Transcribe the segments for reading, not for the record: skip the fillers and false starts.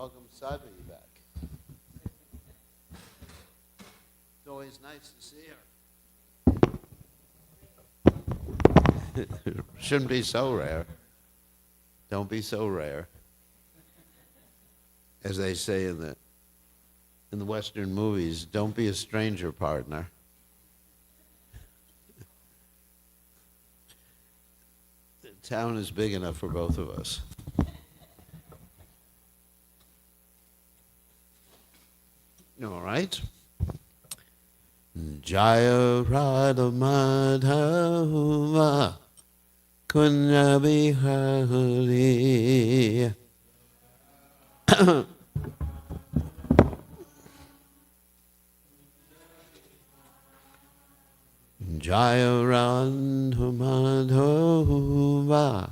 welcome Sadhvi back. It's always nice to see her. Shouldn't be so rare. Don't be so rare. As they say in the Western movies, don't be a stranger, partner. The town is big enough for both of us. All right. Jaya Radha Madhava Kunya Bihari Jaya Radha Madhava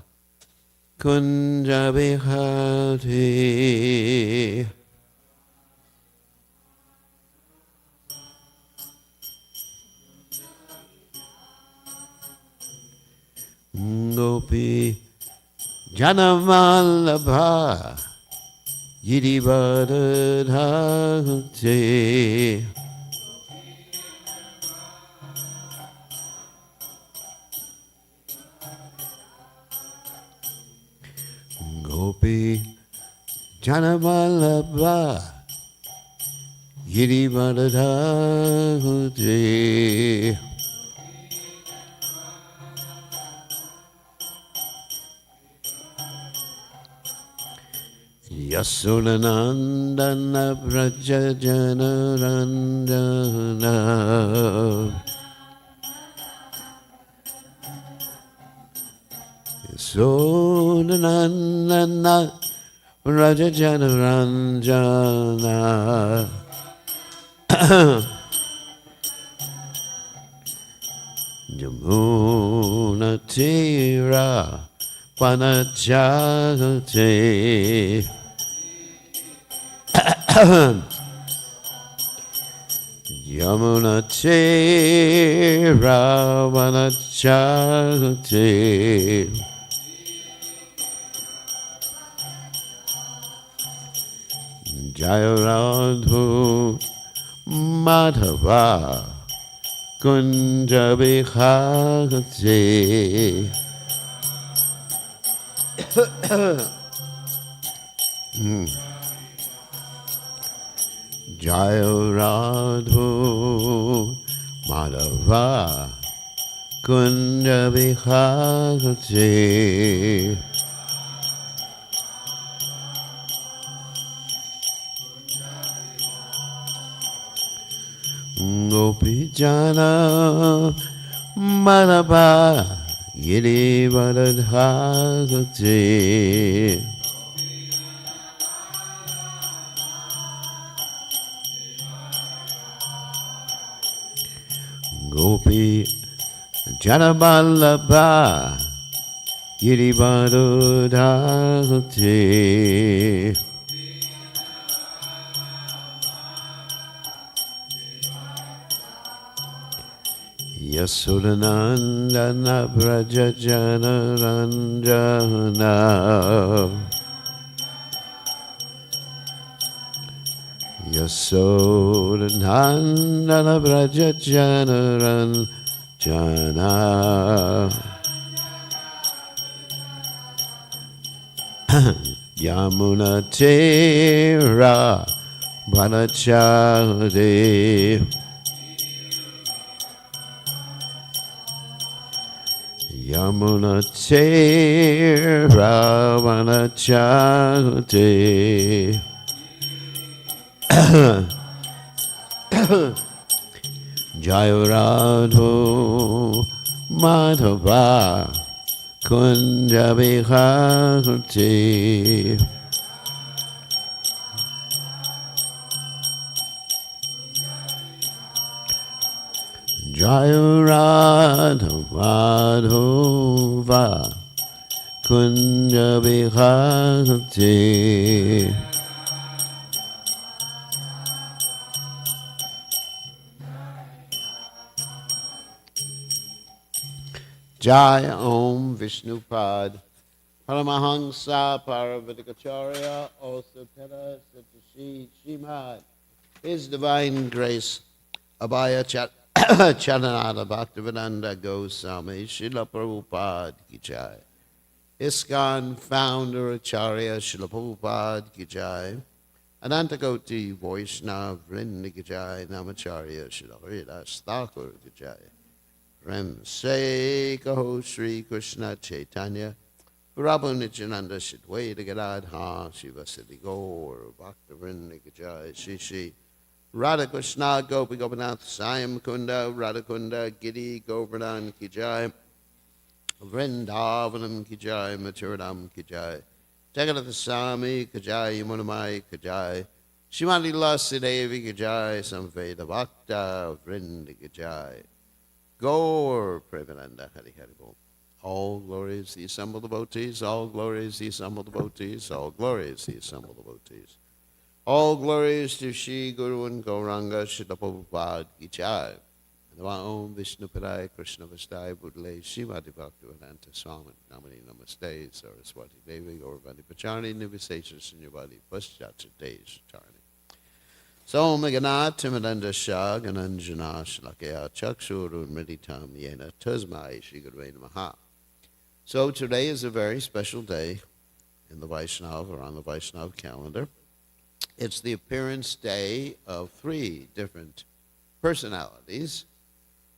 Kunya Bihari Gopi Janamallabha Girivardhate Gopi Janamallabha Girivardhate Yasunanandana Vrajajana Ranjana Yasunanandana Vrajajana Ranjana Jamuna Tira Panachate Yamuna Tira Vanachate Jaya Radhu Madhava Kunja Bihagate Jaya Radhu Madhava Kunja Bihagate Gopi Jana Madhava Girivardhate Gopi Janamallabha Girivardhate Yasunanandana Vrajajana Ranjana Yasunanandana Vrajajana Ranjana Yamuna Tira Vanachade Yamuna Tira Vanachate Jaya Radhu Madhava Kunja Bihagate Jaya Radha Madhava Kunja Bihagate Jai Om Vishnupad Paramahansa Paravatikacharya Osatara Satashi Shimad. His Divine Grace Abhaya Charanada Bhaktivedanta Goswami Srila Prabhupada Ki Jai. ISKCON founder Acharya Srila Prabhupada Ki Jai. Anantakoti Vaishnava Vrinda Ki Jai. Namacharya Srila Haridas Thakur Ki Jai. Rem Se Kaho Sri Krishna Chaitanya Prabhu Nityananda Shidwaita Gadadha Shiva Siddhi Gaur Bhakta Vrinda Ki Jai. Shri Radha Krishna Gopi Gopinath Sayam Kunda Radha Kunda Giri Govardhan Ki Jai. Vrindavanam Ki Jai Maturadam Ki Jai. Jagannath Swami Ki Jai Yamunamai Ki Jai. Shrimati Lasi Devi Ki Jai Samveda Bhakta Vrinda Ki Jai. Gaur Premananda Hari Hari Bol. All glories the assembled devotees, all glories the assembled devotees, all glories the assembled devotees. All glories to Shri Guru and Gauranga Srila Prabhupada Ki Jai. Om Vishnu Padaya Krishna Vastai Budle Shrimati Bhaktivedanta Swami Namani Namaste Saraswati Devi Gaurvani Pachani Nivisesha Sunyavadi Paschachate Charni. So Meganat Timadanda Shah Gananjana Shlakaya Chakshuru Meditam Yena Tazmai Shri Gurve Namaha. So today is a very special day in the Vaishnava or on the Vaishnava calendar. It's the appearance day of three different personalities: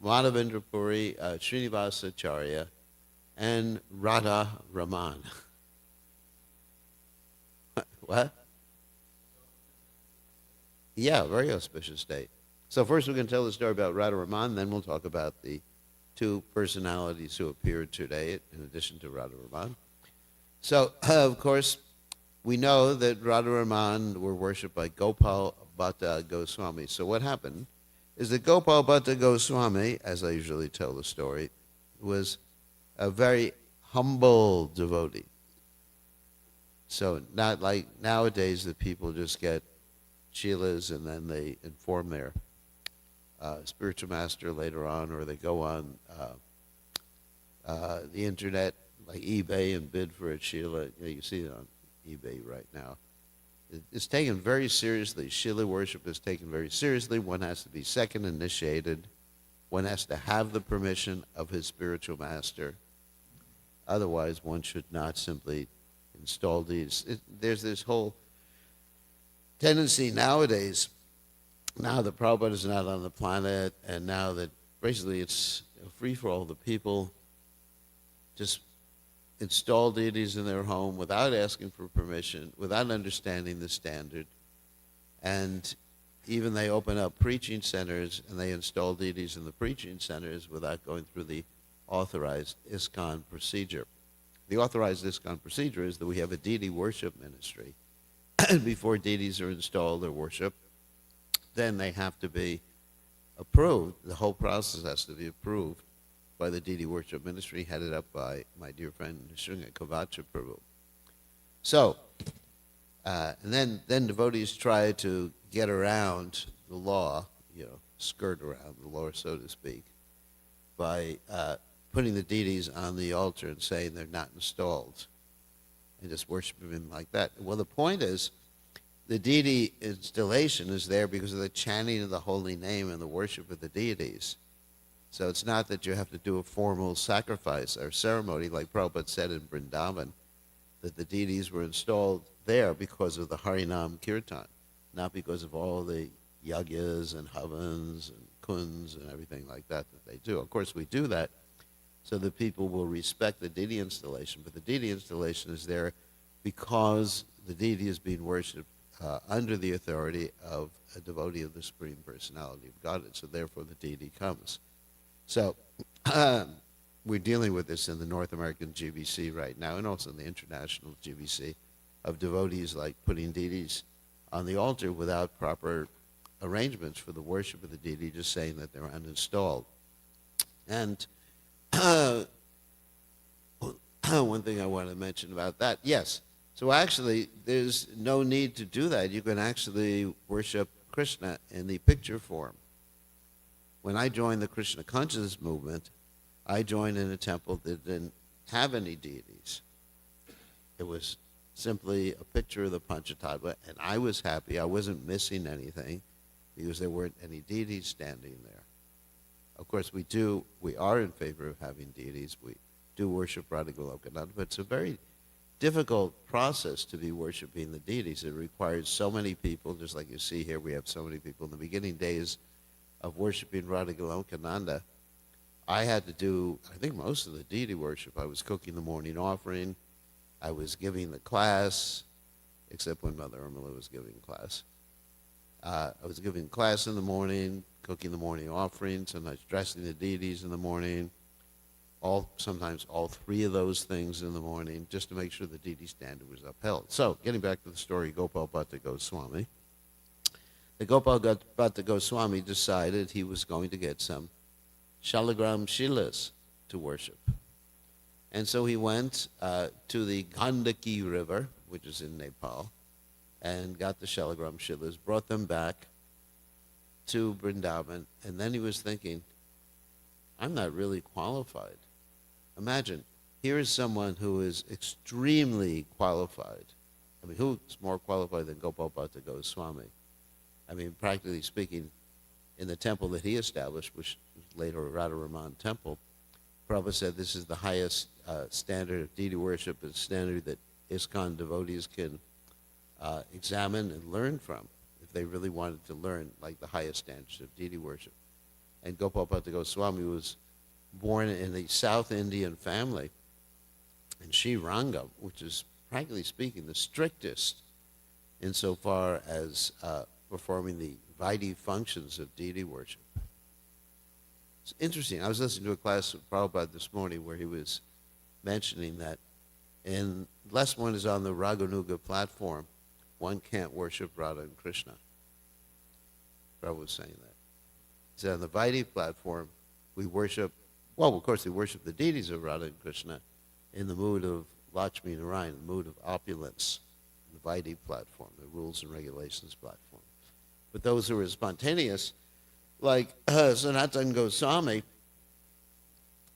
Madhavendra Puri, Srinivasa Acharya, and Radha Raman. What? Yeah, very auspicious day. So first we're going to tell the story about Radha Raman, then we'll talk about the two personalities who appeared today in addition to Radha Raman. So, of course, we know that Radha Raman were worshipped by Gopal Bhatta Goswami. So what happened is that Gopal Bhatta Goswami, as I usually tell the story, was a very humble devotee. So not like nowadays that people just get Shilas and then they inform their spiritual master later on, or they go on the internet like eBay and bid for a Shila. You see it on eBay right now. It's taken very seriously. Shila worship is taken very seriously. One has to be second initiated. One has to have the permission of his spiritual master. Otherwise, one should not simply install these. There's this whole tendency nowadays, now that Prabhupada is not on the planet, and now that basically it's free for all the people, just install deities in their home without asking for permission, without understanding the standard. And even they open up preaching centers and they install deities in the preaching centers without going through the authorized ISKCON procedure. The authorized ISKCON procedure is that we have a deity worship ministry. Before deities are installed or worshipped, then they have to be approved. The whole process has to be approved by the deity worship ministry, headed up by my dear friend Sringa Kavacha Prabhu. So, and then devotees try to get around the law, skirt around the law, so to speak, by putting the deities on the altar and saying they're not installed, and just worshiping them like that. Well, the point is, the deity installation is there because of the chanting of the holy name and the worship of the deities. So it's not that you have to do a formal sacrifice or ceremony, like Prabhupada said in Vrindavan, that the deities were installed there because of the Harinam Kirtan, not because of all the yagyas and havans and kunds and everything like that they do. Of course, we do that so that people will respect the deity installation, but the deity installation is there because the deity is being worshipped under the authority of a devotee of the Supreme Personality of Godhead, so therefore the deity comes. So we're dealing with this in the North American GBC right now, and also in the international GBC, of devotees like putting deities on the altar without proper arrangements for the worship of the deity, just saying that they're uninstalled. And one thing I want to mention about that, yes. So actually, there's no need to do that. You can actually worship Krishna in the picture form. When I joined the Krishna consciousness movement, I joined in a temple that didn't have any deities. It was simply a picture of the Panchatattva, and I was happy. I wasn't missing anything because there weren't any deities standing there. Of course, we are in favor of having deities. We do worship Radha Golokananda, but it's a very difficult process to be worshiping the deities. It requires so many people, just like you see here, we have so many people. In the beginning days of worshiping Radha Golokananda, I had to do, I think, most of the deity worship. I was cooking the morning offering. I was giving the class, except when Mother Irmela was giving class. I was giving class in the morning, cooking the morning offering, sometimes dressing the deities in the morning, sometimes all three of those things in the morning, just to make sure the deity standard was upheld. So, getting back to the story, Gopal Bhatta Goswami. The Gopal Bhatta Goswami decided he was going to get some Shalagram Shilas to worship. And so he went to the Gandaki River, which is in Nepal, and got the Shalagram Shilas, brought them back to Vrindavan, and then he was thinking, I'm not really qualified. Imagine, here is someone who is extremely qualified. I mean, who's more qualified than Gopal Bhatta Goswami? I mean, practically speaking, in the temple that he established, which was later Radharaman Temple, Prabhupada said this is the highest standard of deity worship, a standard that ISKCON devotees can examine and learn from if they really wanted to learn like the highest standards of deity worship. And Gopal Bhatta Goswami was born in a South Indian family in Srirangam, which is, practically speaking, the strictest insofar as performing the Vaidhi functions of deity worship. It's interesting. I was listening to a class of Prabhupada this morning where he was mentioning that unless one is on the Raganuga platform, one can't worship Radha and Krishna. Prabhupada was saying that. He said on the Vaidhi platform, we worship, well, of course, we worship the deities of Radha and Krishna in the mood of Lakshmi Narayan, the mood of opulence, the Vaidhi platform, the rules and regulations platform. But those who are spontaneous, like Sanatan Goswami,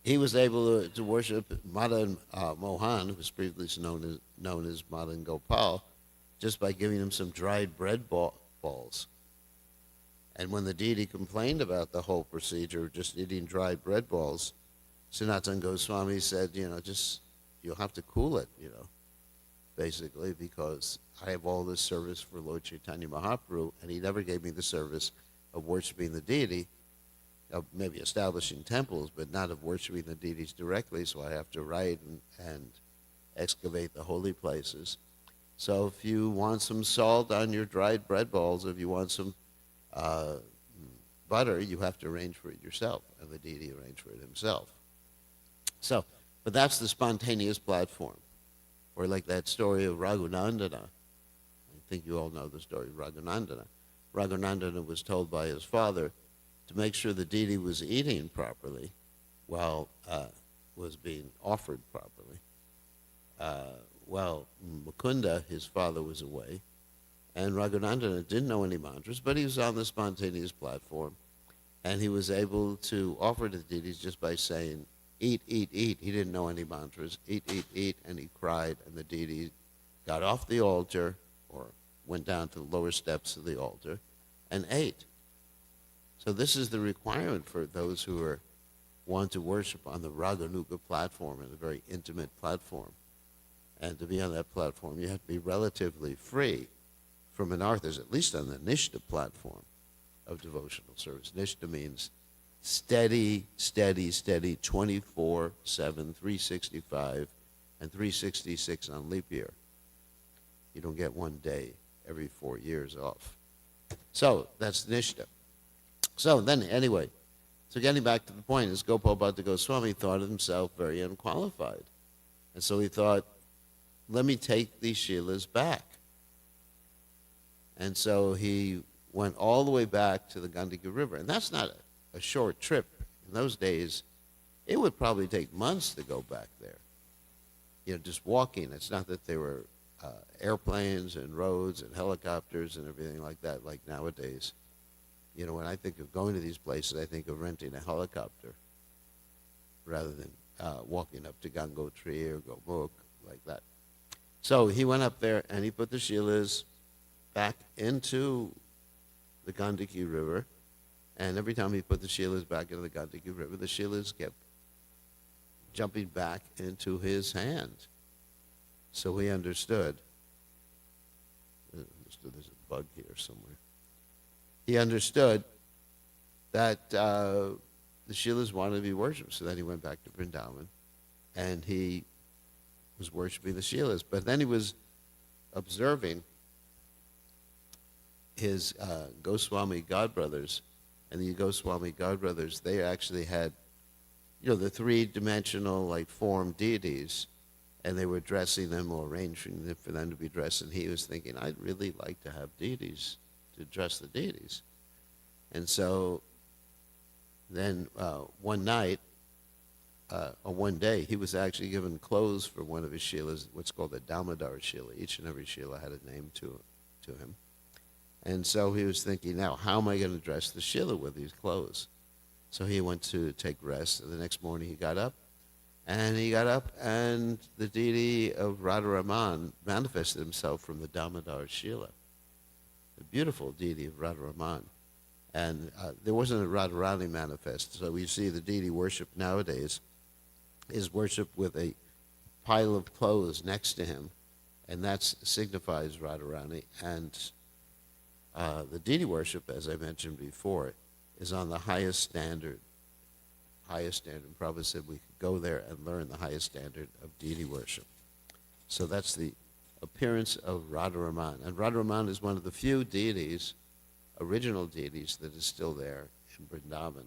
he was able to worship Madan Mohan, who was previously known as Madan Gopal, just by giving him some dried bread balls. And when the deity complained about the whole procedure of just eating dried bread balls, Sanatan Goswami said, you'll have to cool it, basically, because I have all this service for Lord Chaitanya Mahaprabhu, and he never gave me the service of worshiping the deity, of maybe establishing temples, but not of worshiping the deities directly, so I have to write and excavate the holy places. So if you want some salt on your dried bread balls, if you want some butter, you have to arrange for it yourself, and the deity arranged for it himself. So, but that's the spontaneous platform. Or like that story of Raghunandana. I think you all know the story of Raghunandana. Raghunandana was told by his father to make sure the deity was eating properly while was being offered properly. Well, Mukunda, his father, was away, and Raghunandana didn't know any mantras, but he was on the spontaneous platform, and he was able to offer to the deities just by saying, eat, eat, eat. He didn't know any mantras. Eat, eat, eat, and he cried, and the deity got off the altar, or went down to the lower steps of the altar, and ate. So this is the requirement for those who want to worship on the Raganuga platform, and a very intimate platform. And to be on that platform, you have to be relatively free from anarthas, at least on the Nishta platform of devotional service. Nishta means steady, steady, steady, 24/7, 365, and 366 on leap year. You don't get one day every 4 years off. So that's Nishta. So then, anyway, so getting back to the point is Gopal Bhatta Goswami thought of himself very unqualified. And so he thought, let me take these Shilas back. And so he went all the way back to the Gandaki River. And that's not a short trip. In those days, it would probably take months to go back there. Just walking. It's not that there were airplanes and roads and helicopters and everything like that, like nowadays. When I think of going to these places, I think of renting a helicopter rather than walking up to Gangotri or Gomukh like that. So he went up there and he put the Shilas back into the Gandaki River. And every time he put the Shilas back into the Gandaki River, the Shilas kept jumping back into his hand. So he understood. There's a bug here somewhere. He understood that the Shilas wanted to be worshipped. So then he went back to Vrindavan and he was worshiping the Shilas. But then he was observing his Goswami godbrothers. And the Goswami godbrothers, they actually had, the three-dimensional, form deities, and they were dressing them or arranging them for them to be dressed. And he was thinking, I'd really like to have deities, to dress the deities. And so then one night, or one day, he was actually given clothes for one of his Shilas, what's called a Damodar Shila. Each and every Shila had a name to him. And so he was thinking, now, how am I going to dress the Shila with these clothes? So he went to take rest. And the next morning he got up, and the deity of Radharaman manifested himself from the Damodar Shila, the beautiful deity of Radharaman. And there wasn't a Radharani manifest. So we see the deity worship nowadays is worshipped with a pile of clothes next to him, and that signifies Radharani. And the deity worship, as I mentioned before, is on the highest standard. And Prabhupada said we could go there and learn the highest standard of deity worship. So that's the appearance of Radharaman. And Radharaman is one of the few deities, original deities, that is still there in Vrindavan.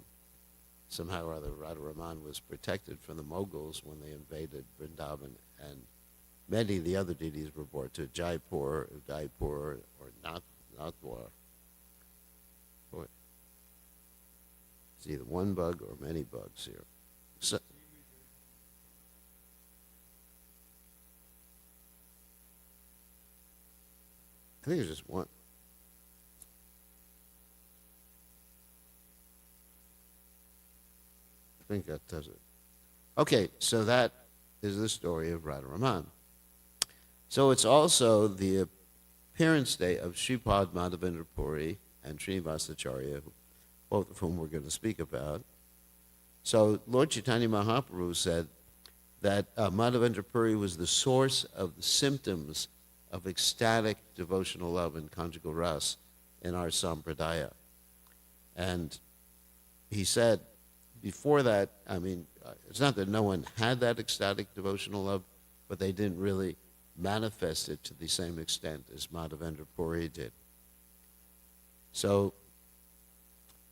Somehow or other, Radharaman was protected from the Mughals when they invaded Vrindavan, and many of the other deities were brought to Jaipur, Udaipur, or Natwar. Boy, it's either one bug or many bugs here. So, I think it's just one. I think that does it. Okay, so that is the story of Radharaman. So it's also the appearance day of Sripad Madhavendra Puri and Srinivasacharya, both of whom we're going to speak about. So Lord Chaitanya Mahaprabhu said that Madhavendra Puri was the source of the symptoms of ecstatic devotional love and conjugal ras in our sampradaya. And he said, before that, it's not that no one had that ecstatic devotional love, but they didn't really manifest it to the same extent as Madhavendra Puri did. So,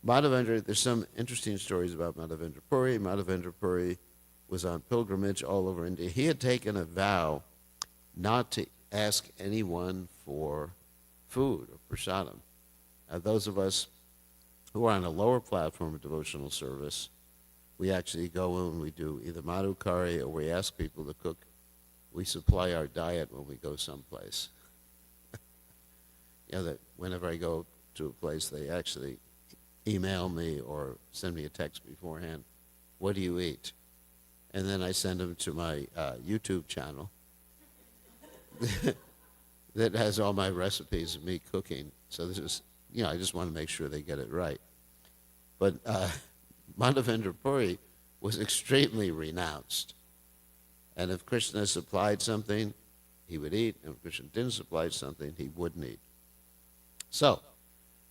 there's some interesting stories about Madhavendra Puri. Madhavendra Puri was on pilgrimage all over India. He had taken a vow not to ask anyone for food or prasadam. Those of us who are on a lower platform of devotional service, we actually go in and we do either madhukari or we ask people to cook. We supply our diet when we go someplace. That whenever I go to a place, they actually email me or send me a text beforehand, what do you eat? And then I send them to my YouTube channel that has all my recipes of me cooking. So this is, I just want to make sure they get it right. But Madhavendra Puri was extremely renounced. And if Krishna supplied something, he would eat. And if Krishna didn't supply something, he wouldn't eat. So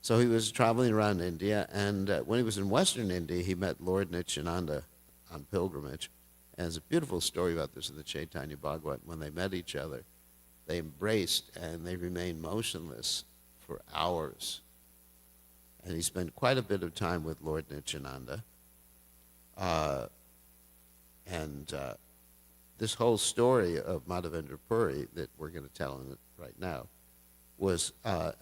he was traveling around India, and when he was in Western India, he met Lord Nityananda on pilgrimage. And there's a beautiful story about this in the Chaitanya Bhagavat. When they met each other, they embraced, and they remained motionless for hours. And he spent quite a bit of time with Lord Nityananda. This whole story of Madhavendra Puri that we're going to tell in it right now was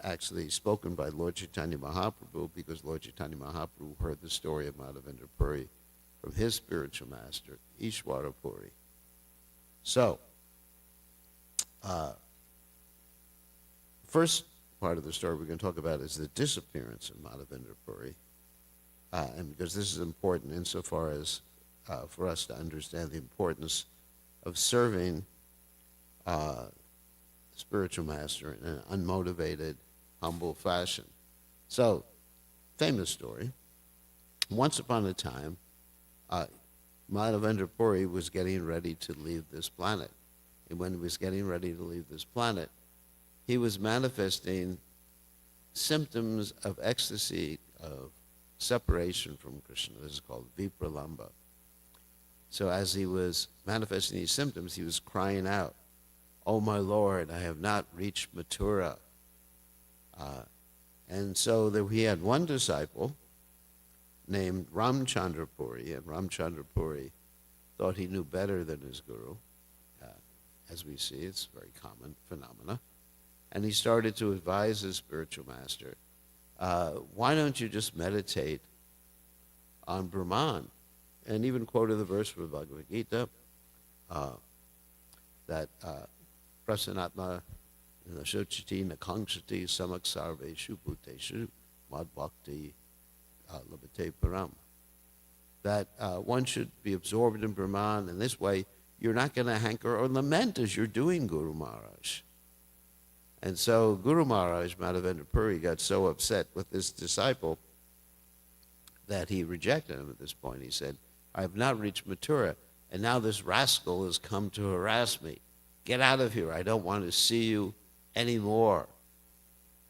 actually spoken by Lord Chaitanya Mahaprabhu, because Lord Chaitanya Mahaprabhu heard the story of Madhavendra Puri from his spiritual master, Ishwara Puri. So, first part of the story we're going to talk about is the disappearance of Madhavendra Puri, and because this is important insofar as for us to understand the importance of serving spiritual master in an unmotivated, humble fashion. So, famous story. Once upon a time, Madhavendra Puri was getting ready to leave this planet. And when he was getting ready to leave this planet, he was manifesting symptoms of ecstasy, of separation from Krishna. This is called vipralamba. So as he was manifesting these symptoms, he was crying out, "Oh my Lord, I have not reached Mathura." And so he had one disciple named Ramchandra Puri, and Ramchandra Puri thought he knew better than his guru. As we see, it's a very common phenomena. And he started to advise his spiritual master, why don't you just meditate on Brahman? And even quoted the verse from Bhagavad Gita, that prasanatma nashochiti nakangshati samak sarveshu bhuteshu mad bhakti labate param. That one should be absorbed in Brahman, and this way you're not going to hanker or lament as you're doing, Guru Maharaj. And so Guru Maharaj, Madhavendra Puri, got so upset with this disciple that he rejected him at this point. He said, "I have not reached Mathura, and now this rascal has come to harass me. Get out of here. I don't want to see you anymore."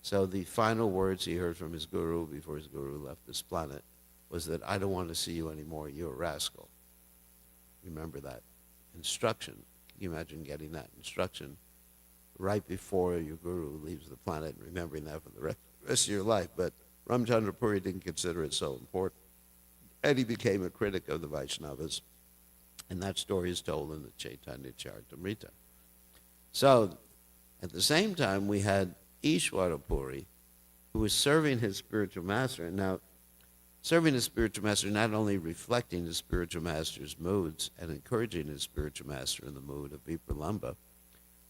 So the final words he heard from his guru before his guru left this planet was that, "I don't want to see you anymore. You're a rascal." Remember that instruction. Can you imagine getting that instruction right before your guru leaves the planet and remembering that for the rest of your life? But Ramchandra Puri didn't consider it so important, and he became a critic of the Vaishnavas, and that story is told in the Chaitanya Charitamrita. So, at the same time, we had Ishwara Puri, who was serving his spiritual master. And now, serving his spiritual master, not only reflecting his spiritual master's moods and encouraging his spiritual master in the mood of vipralamba,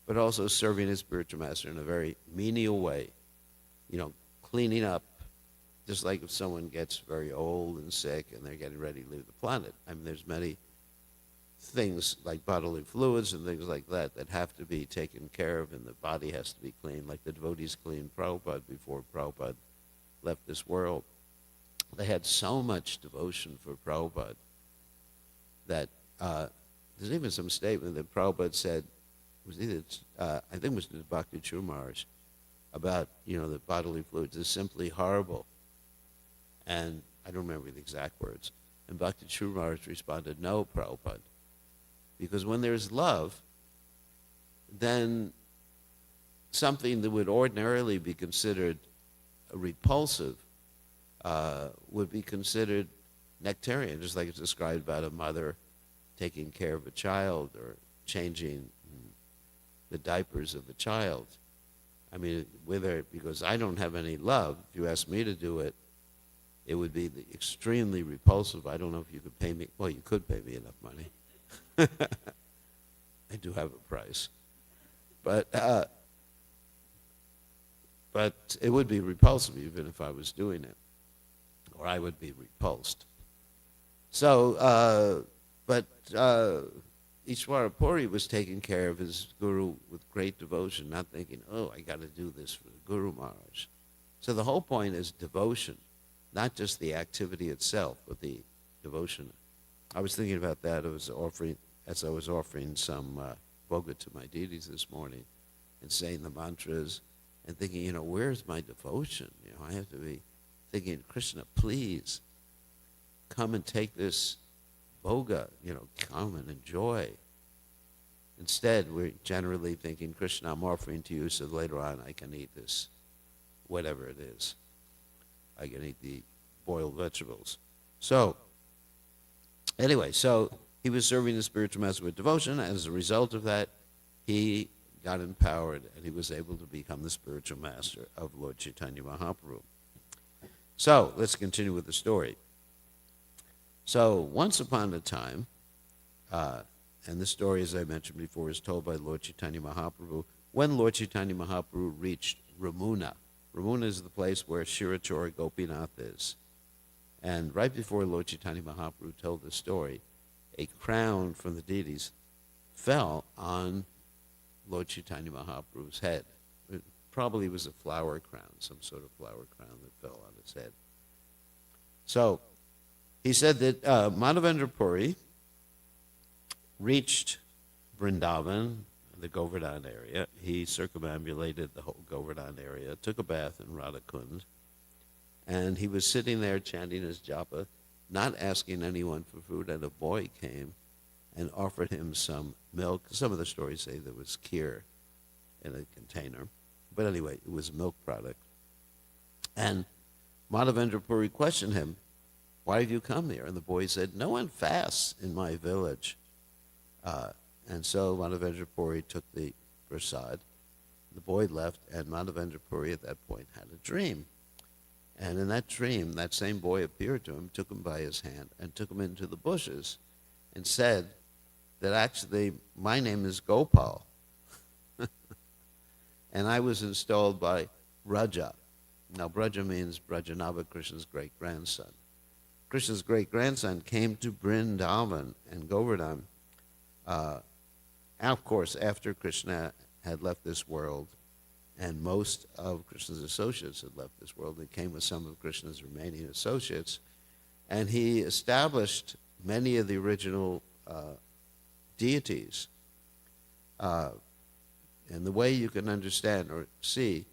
but also serving his spiritual master in a very menial way, cleaning up, just like if someone gets very old and sick and they're getting ready to leave the planet. I mean, there's many things like bodily fluids and things like that that have to be taken care of, and the body has to be cleaned, like the devotees cleaned Prabhupada before Prabhupada left this world. They had so much devotion for Prabhupada that there's even some statement that Prabhupada said, I think it was to Bhakti Chur Maharaj, about, the bodily fluids is simply horrible. And I don't remember the exact words. And Bhakti Chur Maharaj responded, "No, Prabhupada. Because when there's love, then something that would ordinarily be considered repulsive would be considered nectarian, just like it's described about a mother taking care of a child or changing the diapers of a child. I mean, because I don't have any love, if you ask me to do it, it would be extremely repulsive. I don't know if you could pay me. Well, you could pay me enough money. I do have a price. But it would be repulsive even if I was doing it, or I would be repulsed. So, Ishwara Puri was taking care of his guru with great devotion, not thinking, "Oh, I got to do this for the Guru Maharaj." So the whole point is devotion, not just the activity itself, but the devotion. I was thinking about that as I was offering some bhoga to my deities this morning and saying the mantras and thinking, where's my devotion? I have to be thinking, "Krishna, please come and take this bhoga, come and enjoy." Instead, we're generally thinking, "Krishna, I'm offering to you so later on I can eat this, whatever it is. I can eat the boiled vegetables." So, anyway, he was serving the spiritual master with devotion. As a result of that, he got empowered and he was able to become the spiritual master of Lord Chaitanya Mahaprabhu. So, let's continue with the story. So, once upon a time, and this story, as I mentioned before, is told by Lord Chaitanya Mahaprabhu, when Lord Chaitanya Mahaprabhu reached Ramuna. Ramuna is the place where Shirachora Gopinath is. And right before Lord Chaitanya Mahaprabhu told the story, a crown from the deities fell on Lord Chaitanya Mahaprabhu's head. It probably was a flower crown, some sort of flower crown that fell on his head. So he said that Madhavendra Puri reached Vrindavan, the Govardhan area. He circumambulated the whole Govardhan area, took a bath in Radhakund, and he was sitting there chanting his japa, not asking anyone for food, and a boy came and offered him some milk. Some of the stories say there was kheer in a container. But anyway, it was a milk product. And Madhavendra Puri questioned him, "Why have you come here?" And the boy said, "No one fasts in my village." And so Madhavendra Puri took the prasad. The boy left, and Madhavendra Puri at that point had a dream. And in that dream, that same boy appeared to him, took him by his hand, and took him into the bushes and said that actually, my name is Gopal. And I was installed by Braja. Now, Braja means Brajanava, Krishna's great-grandson. Krishna's great-grandson came to Vrindavan and Govardhan, of course, after Krishna had left this world, and most of Krishna's associates had left this world. He came with some of Krishna's remaining associates, and he established many of the original deities. And the way you can understand or see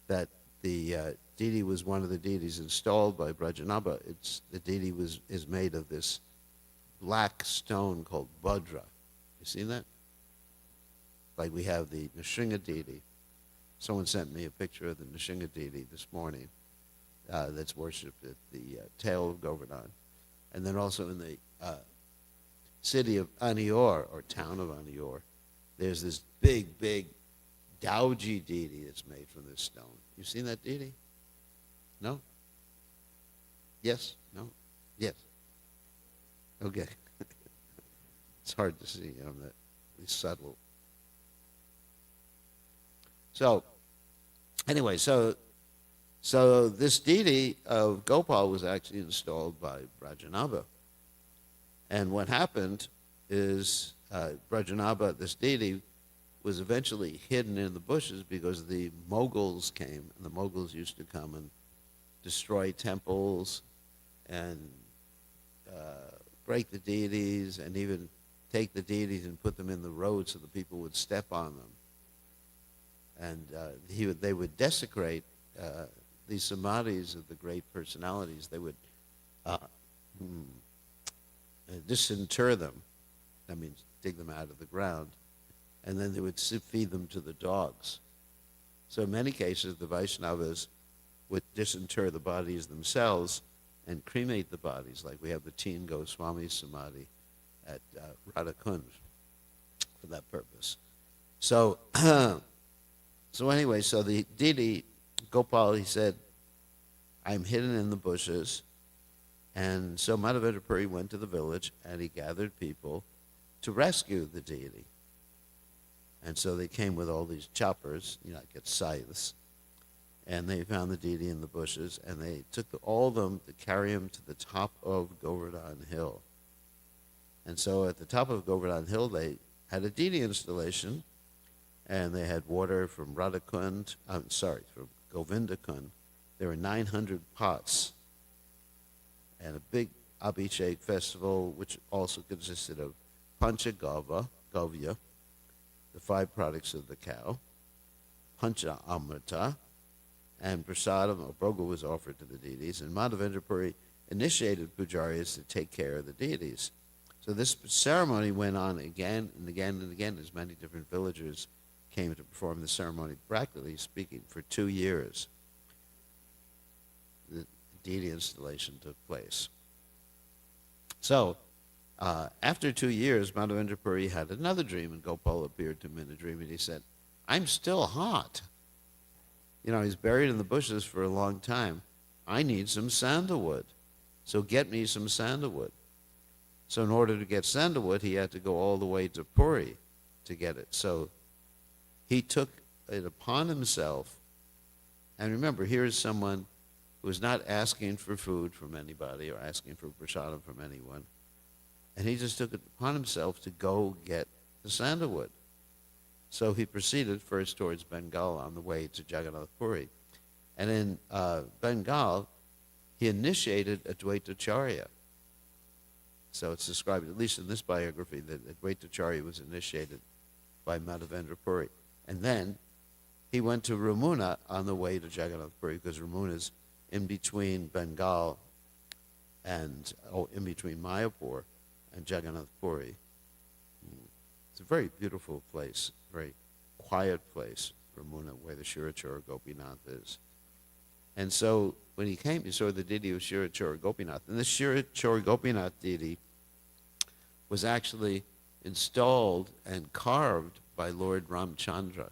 that the deity was one of the deities installed by Brajanabha, the deity is made of this black stone called Bhadra. You seen that? Like we have the Nrsimha deity. Someone sent me a picture of the Nrsimha deity this morning that's worshipped at the tail of Govardhan. And then also in the city of Anior, or town of Anior, there's this big, big Dauji deity that's made from this stone. You've seen that deity? No? Yes? No? Yes? Okay. It's hard to see on that. It's subtle. So, anyway, so this deity of Gopal was actually installed by Brajanabha. And what happened is Brajanabha, this deity, was eventually hidden in the bushes because the Mughals came, and the Mughals used to come and destroy temples and break the deities, and even take the deities and put them in the road so the people would step on them. And they would desecrate these samadhis of the great personalities. They would disinter them. That means dig them out of the ground. And then they would feed them to the dogs. So in many cases, the Vaishnavas would disinter the bodies themselves and cremate the bodies, like we have the Teen Goswami Samadhi at Radhakund for that purpose. So, so anyway, so the deity, Gopal, he said, "I'm hidden in the bushes." And so Madhavendra Puri went to the village, and he gathered people to rescue the deity. And so they came with all these choppers, like at scythes, and they found the deity in the bushes, and they took all of them to carry him to the top of Govardhan Hill. And so at the top of Govardhan Hill, they had a deity installation, and they had water from from Govindakund. There were 900 pots, and a big Abhishek festival, which also consisted of Panchagavya, the 5 products of the cow, Pancha Amrita, and prasadam or bhoga was offered to the deities, and Madhavendra Puri initiated pujaris to take care of the deities. So this ceremony went on again and again and again as many different villagers came to perform the ceremony, practically speaking, for 2 years. The deity installation took place. So, after 2 years, Madhavendra Puri had another dream, and Gopal appeared to him in a dream, and he said, "I'm still hot. He's buried in the bushes for a long time. I need some sandalwood, so get me some sandalwood." So in order to get sandalwood, he had to go all the way to Puri to get it. So he took it upon himself, and remember, here is someone who is not asking for food from anybody or asking for prasadam from anyone, and he just took it upon himself to go get the sandalwood. So he proceeded first towards Bengal on the way to Jagannath Puri. And in Bengal, he initiated Advaitacharya. So it's described, at least in this biography, that Advaitacharya was initiated by Madhavendra Puri. And then he went to Ramuna on the way to Jagannath Puri, because Ramuna is in between Bengal and, in between Mayapur and Jagannath Puri. It's a very beautiful place, very quiet place, Ramuna, where the Shirachora Gopinath is. And so when he came, he saw the deity of Shirachora Gopinath. And this Shirachora Gopinath deity was actually installed and carved by Lord Ramchandra.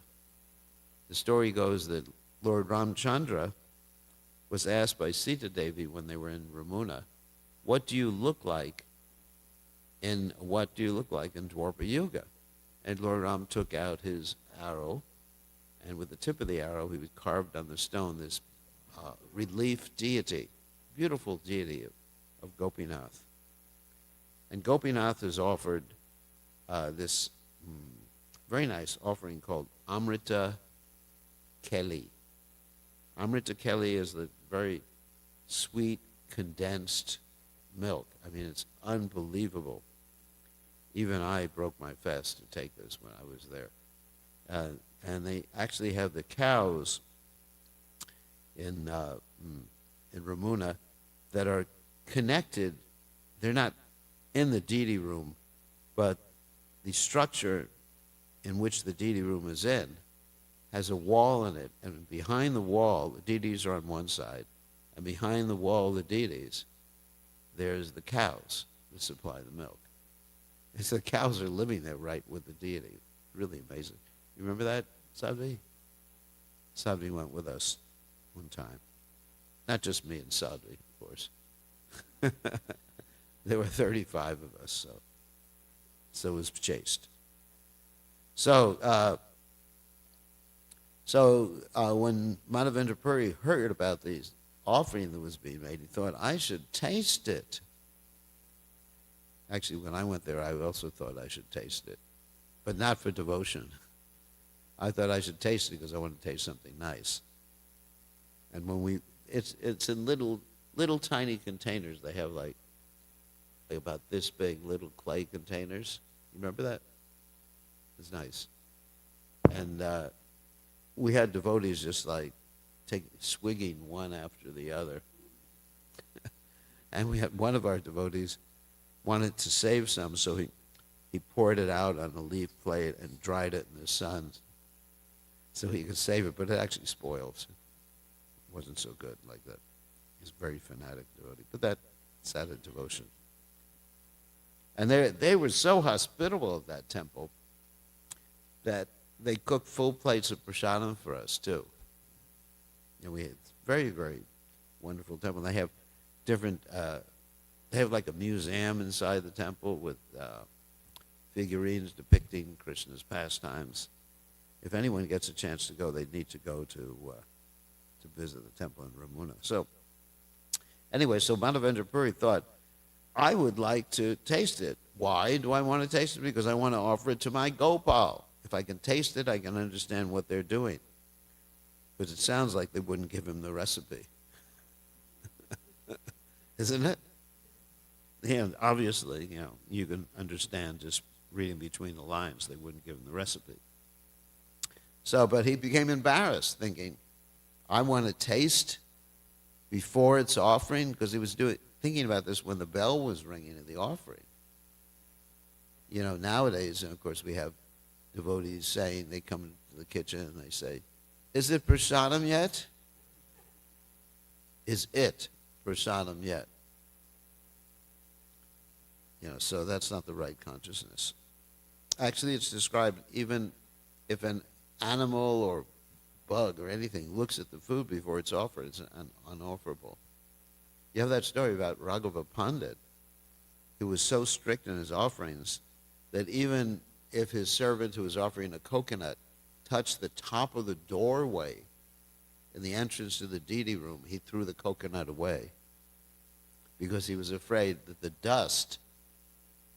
The story goes that Lord Ramchandra was asked by Sita Devi when they were in Ramuna, what do you look like in Dwapara Yuga? And Lord Ram took out his arrow, and with the tip of the arrow, he carved on the stone this relief deity, beautiful deity of Gopinath. And Gopinath is offered this very nice offering called Amrita Keli. Amrita Keli is the very sweet, condensed milk. I mean, it's unbelievable. Even I broke my fast to take this when I was there. And they actually have the cows in Ramuna that are connected. They're not in the deity room, but the structure in which the deity room is in has a wall in it, and behind the wall, the deities are on one side, and behind the wall, the deities, there's the cows that supply the milk. And so the cows are living there right with the deity. Really amazing. You remember that, Sadhvi? Sadhvi went with us one time. Not just me and Sadhvi, of course. There were 35 of us, so it was chaste. So when Madhavendra Puri heard about these offering that was being made, he thought, I should taste it. Actually, when I went there, I also thought I should taste it, but not for devotion. I thought I should taste it because I wanted to taste something nice. And when it's in little tiny containers. They have like about this big little clay containers. You remember that? It's nice. And we had devotees just like swigging one after the other. And we had one of our devotees wanted to save some, so he poured it out on a leaf plate and dried it in the sun so he could save it, but it actually spoiled. It wasn't so good like that. He's a very fanatic devotee, but that's out of devotion. And they were so hospitable at that temple that they cooked full plates of prasadam for us too. And we had very, very wonderful temple. They have different. They have like a museum inside the temple with figurines depicting Krishna's pastimes. If anyone gets a chance to go, they need to go to visit the temple in Ramuna. So anyway, so Madhavendra Puri thought, I would like to taste it. Why do I want to taste it? Because I want to offer it to my Gopal. If I can taste it, I can understand what they're doing. Because it sounds like they wouldn't give him the recipe. Isn't it? Yeah, obviously, you can understand just reading between the lines, they wouldn't give him the recipe. So, but he became embarrassed, thinking, I want to taste before it's offering, because he was thinking about this when the bell was ringing in the offering. Nowadays, and of course, we have devotees saying, they come into the kitchen and they say, is it prasadam yet? Is it prasadam yet? So that's not the right consciousness. Actually, it's described even if an animal or bug or anything looks at the food before it's offered, it's unofferable. You have that story about Raghava Pandit, who was so strict in his offerings that even if his servant who was offering a coconut touched the top of the doorway in the entrance to the deity room, he threw the coconut away because he was afraid that the dust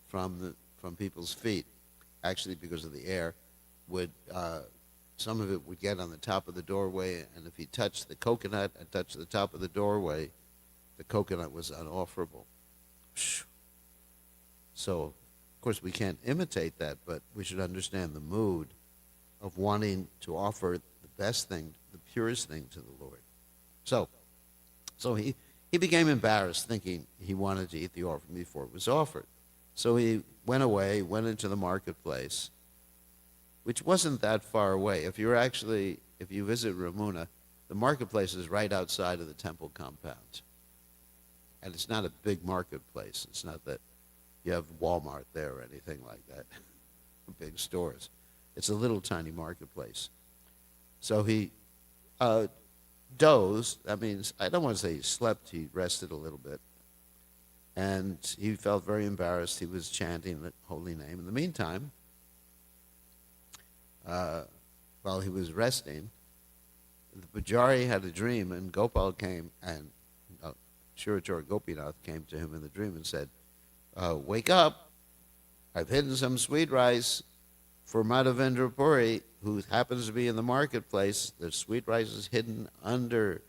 from people's feet, actually because of the air, would, some of it would get on the top of the doorway, and if he touched the coconut and touched the top of the doorway, the coconut was unofferable. So, of course, we can't imitate that, but we should understand the mood of wanting to offer the best thing, the purest thing to the Lord. So he became embarrassed, thinking he wanted to eat the offering before it was offered. So he went away, went into the marketplace, which wasn't that far away. If you visit Ramuna, the marketplace is right outside of the temple compound. And it's not a big marketplace. It's not that you have Walmart there or anything like that, big stores. It's a little tiny marketplace. So he dozed. That means, I don't want to say he slept, he rested a little bit. And he felt very embarrassed. He was chanting the holy name. In the meantime, while he was resting, the Pujari had a dream, and Gopal came, and Shirachora Gopinath came to him in the dream and said, wake up, I've hidden some sweet rice for Madhavendra Puri, who happens to be in the marketplace. The sweet rice is hidden under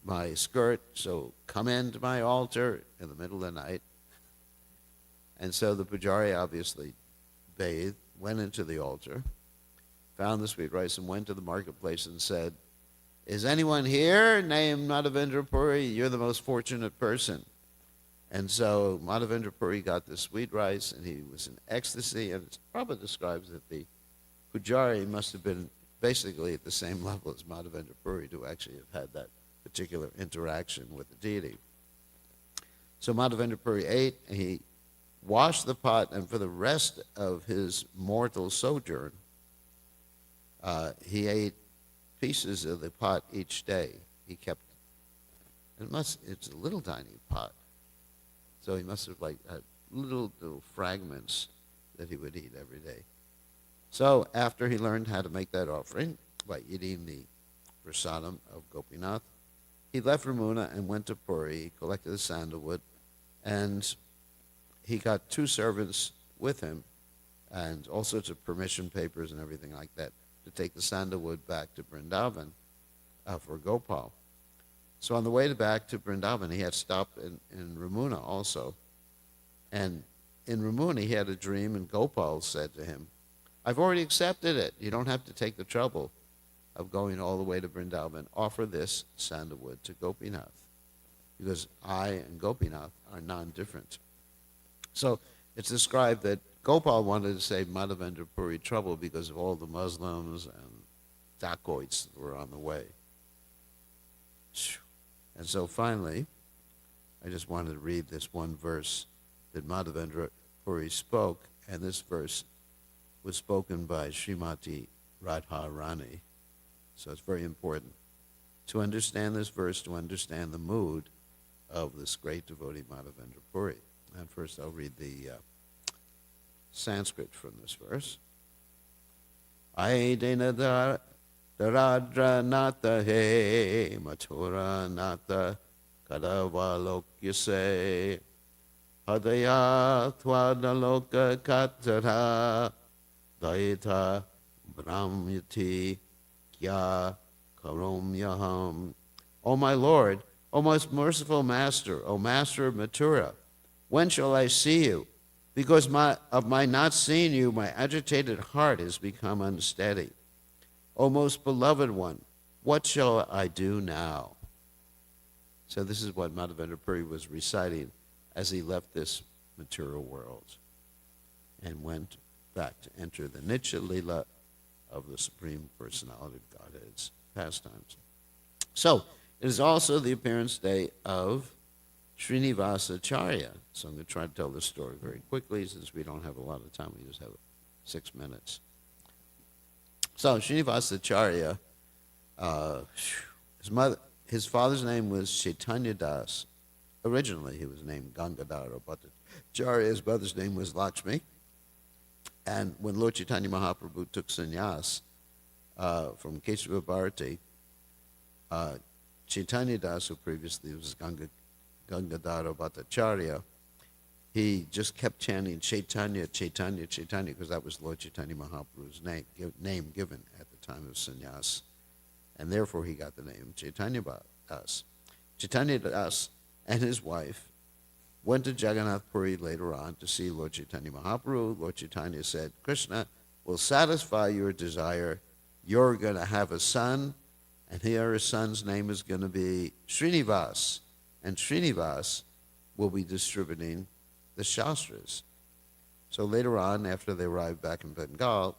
my skirt, so come into my altar in the middle of the night. And so the Pujari obviously bathed, went into the altar, found the sweet rice, and went to the marketplace and said, is anyone here named Madhavendra Puri? You're the most fortunate person. And so Madhavendra Puri got the sweet rice, and he was in ecstasy, and it probably describes that the Pujari must have been basically at the same level as Madhavendra Puri to actually have had that particular interaction with the deity. So Madhavendra Puri ate, and he washed the pot, and for the rest of his mortal sojourn, he ate pieces of the pot each day. He kept, it's a little tiny pot, so he must have had little fragments that he would eat every day. So after he learned how to make that offering by eating the prasadam of Gopinath, he left Ramuna and went to Puri. He collected the sandalwood, and he got 2 servants with him and all sorts of permission papers and everything like that to take the sandalwood back to Vrindavan for Gopal. So on the way back to Vrindavan, he had stopped in Ramuna also. And in Ramuna, he had a dream, and Gopal said to him, I've already accepted it. You don't have to take the trouble of going all the way to Vrindavan. Offer this sandalwood to Gopinath, because I and Gopinath are non-different. So it's described that Gopal wanted to save Madhavendra Puri trouble because of all the Muslims and dacoits that were on the way. And so finally, I just wanted to read this one verse that Madhavendra Puri spoke, and this verse was spoken by Srimati Radharani. So it's very important to understand this verse, to understand the mood of this great devotee Madhavendra Puri. And first I'll read the Sanskrit from this verse. Aidena daradra nata he mathura nata kadavalokyase hadaya thwadaloka katara daita brahmyati kya karomyaham. O my Lord, O most merciful Master, O Master of Mathura, when shall I see you? Because of my not seeing you, my agitated heart has become unsteady. O most beloved one, what shall I do now? So this is what Madhavendra Puri was reciting as he left this material world and went back to enter the Nitya Lila of the Supreme Personality of Godhead's pastimes. So it is also the appearance day of Srinivasacharya. So I'm going to try to tell this story very quickly since we don't have a lot of time. We just have 6 minutes. So Srinivasacharya, his father's name was Chaitanya Das. Originally he was named Gangadhara Bhattacharya. His mother's name was Lakshmi. And when Lord Chaitanya Mahaprabhu took sannyas from Kesava Bharati, Chaitanya Das, who previously was Gangadhara Bhattacharya, he just kept chanting Chaitanya, Chaitanya, Chaitanya, because that was Lord Chaitanya Mahaprabhu's name given at the time of sannyas. And therefore he got the name Chaitanya Das. Chaitanya Das and his wife went to Jagannath Puri later on to see Lord Chaitanya Mahaprabhu. Lord Chaitanya said, Krishna will satisfy your desire. You're going to have a son, and here his son's name is going to be Srinivas. And Srinivas will be distributing the Shastras. So later on, after they arrived back in Bengal,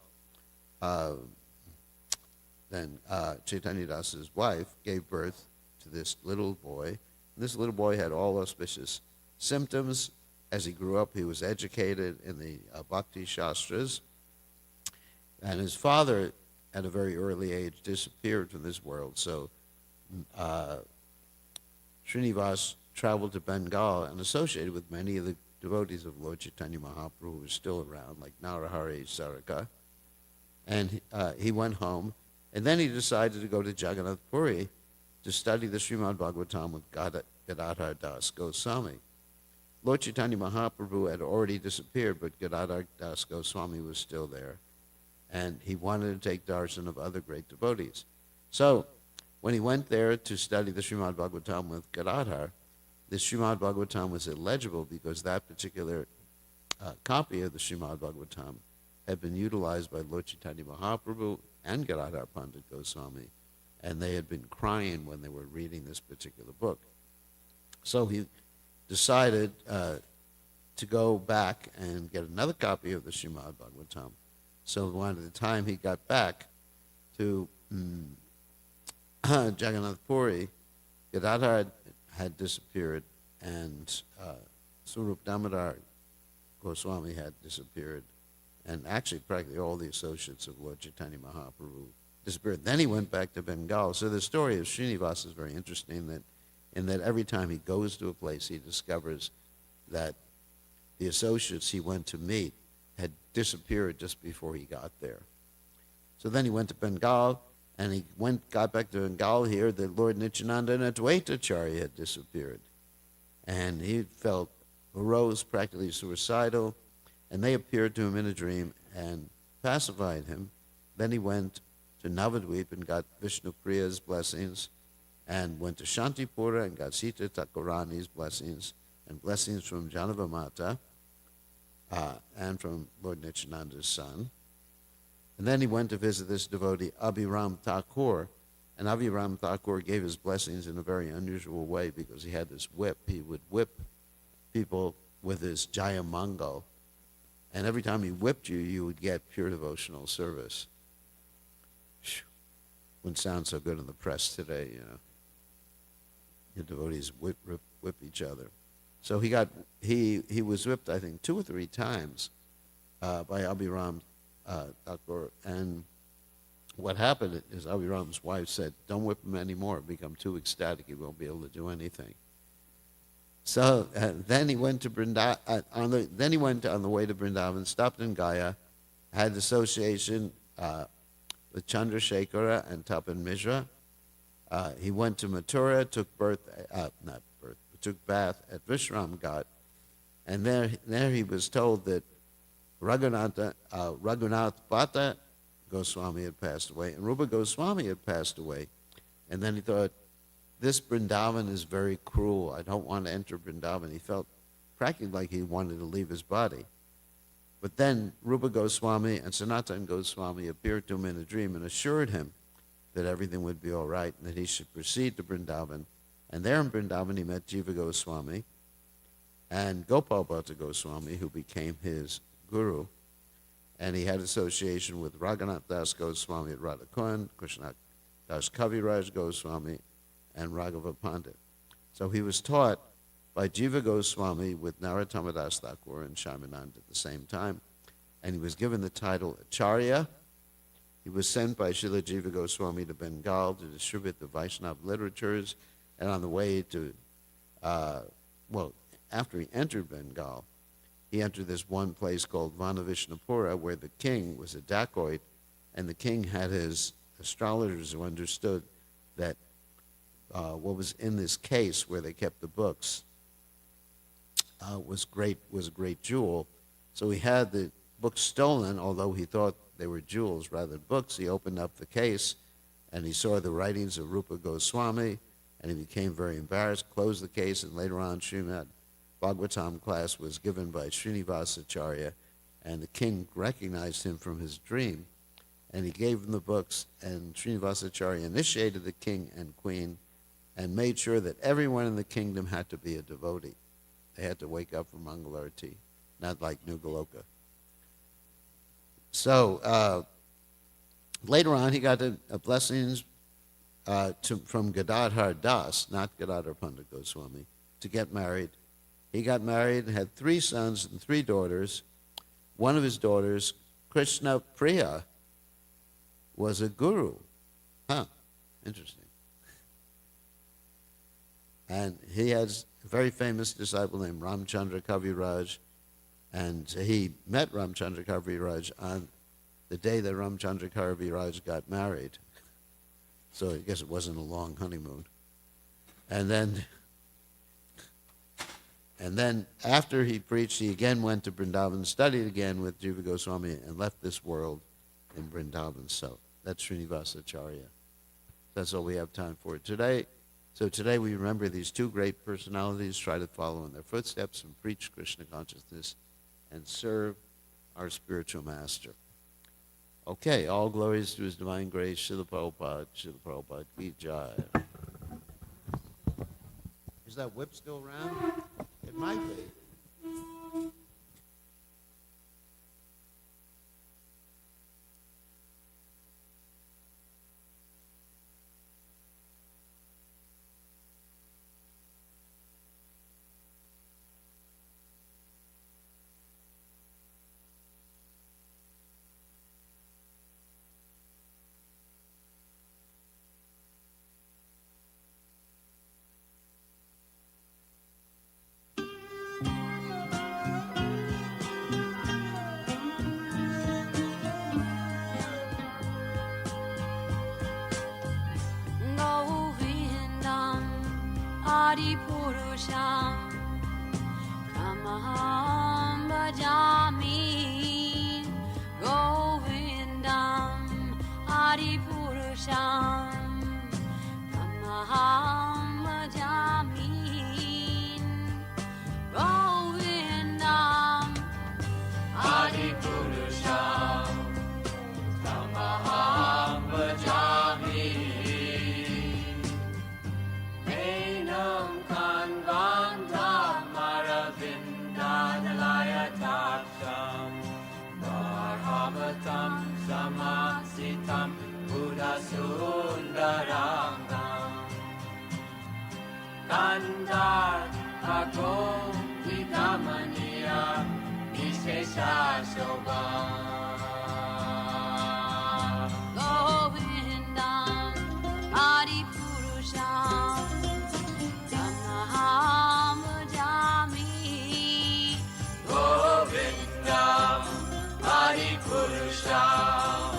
then Chaitanya Das's wife gave birth to this little boy. And this little boy had all auspicious symptoms. As he grew up, he was educated in the Bhakti Shastras. And his father, at a very early age, disappeared from this world. So Srinivas traveled to Bengal and associated with many of the devotees of Lord Chaitanya Mahaprabhu who were still around, like Narahari Saraka. And he went home. And then he decided to go to Jagannath Puri to study the Srimad Bhagavatam with Gadadhar Das Goswami. Lord Chaitanya Mahaprabhu had already disappeared, but Gadadhar Das Goswami was still there. And he wanted to take darshan of other great devotees. So when he went there to study the Srimad Bhagavatam with Gadadhar, the Srimad Bhagavatam was illegible because that particular copy of the Srimad Bhagavatam had been utilized by Lord Chaitanya Mahaprabhu and Gadadhar Pandit Goswami, and they had been crying when they were reading this particular book. So he decided to go back and get another copy of the Srimad Bhagavatam. So one at the time he got back to Jagannath Puri, Gadadhar had disappeared, and Swarup Damodar Goswami had disappeared, and actually practically all the associates of Lord Chaitanya Mahaprabhu disappeared. Then he went back to Bengal. So the story of Srinivas is very interesting in that every time he goes to a place, he discovers that the associates he went to meet had disappeared just before he got there. So then he went to Bengal, and he got back to Bengal here that Lord Nityananda and Advaitacharya had disappeared. And he arose practically suicidal, and they appeared to him in a dream and pacified him. Then he went to Navadvip and got Vishnu Priya's blessings, and went to Shantipura and got Sita Thakurani's blessings, and blessings from Janavamata, and from Lord Nityananda's son. And then he went to visit this devotee, Abhiram Thakur, and Abhiram Thakur gave his blessings in a very unusual way because he had this whip. He would whip people with his Jayamangal, and every time he whipped you, you would get pure devotional service. Wouldn't sound so good in the press today, you know. The devotees whip each other. So he was whipped, I think, 2 or 3 times by Abhiram Thakur. And what happened is Abhiram's wife said, "Don't whip him anymore. He'll become too ecstatic. He won't be able to do anything." So then he went to Vrindavan. Then he went on the way to Vrindavan, stopped in Gaya, had association with Chandrasekhara and Tapan Mishra. He went to Mathura, took bath at Vishram Ghat, and there he was told that Raghunath Bhatta Goswami had passed away, and Rupa Goswami had passed away. And then he thought, this Vrindavan is very cruel. I don't want to enter Vrindavan. He felt practically like he wanted to leave his body. But then Rupa Goswami and Sanatana Goswami appeared to him in a dream and assured him that everything would be all right and that he should proceed to Vrindavan. And there in Vrindavan he met Jiva Goswami and Gopal Bhatta Goswami, who became his guru. And he had association with Raghunath Das Goswami at Radhakund, Krishna Das Kaviraj Goswami, and Raghava Pandit. So he was taught by Jiva Goswami with Narottama Das Thakur and Shyamanand at the same time. And he was given the title Acharya. He was sent by Srila Jiva Goswami to Bengal to distribute the Vaishnava literatures. And on the way to, after he entered Bengal, he entered this one place called Vanavishnapura, where the king was a dacoit, and the king had his astrologers who understood that what was in this case where they kept the books was a great jewel. So he had the books stolen, although he thought they were jewels rather than books. He opened up the case, and he saw the writings of Rupa Goswami, and he became very embarrassed, closed the case, and later on Srimad Bhagavatam class was given by Srinivasacharya, and the king recognized him from his dream, and he gave him the books, and Srinivasacharya initiated the king and queen and made sure that everyone in the kingdom had to be a devotee. They had to wake up for Mangalarti, not like New Goloka. So later on, he got blessings from Gadadhar Das, not Gadadhar Pandit Goswami, to get married. He got married and had 3 sons and 3 daughters. One of his daughters, Krishna Priya, was a guru. Interesting. And he has a very famous disciple named Ramchandra Kaviraj, and he met Ramchandra Kaviraj on the day that Ramchandra Kaviraj got married. So I guess it wasn't a long honeymoon. And then after he preached, he again went to Vrindavan, studied again with Jiva Goswami, and left this world in Vrindavan. So that's Srinivasacharya. That's all we have time for today. So today we remember these 2 great personalities, try to follow in their footsteps and preach Krishna consciousness and serve our spiritual master. Okay, all glories to his divine grace, Srila Prabhupada ki jai. Is that whip still around? It might be. Purusham Tamaham Bhajami Govindam Adi Purusham Tamaham Bhajami Govindam Adi Purusham Tamaham Bhajami Samasitam Buddha Sundarangam Kandar Bhagom Vikamaniya Vishesha Shobha Govindam Adi Purusham Tamaham Bhajami Govindam Adi Purusham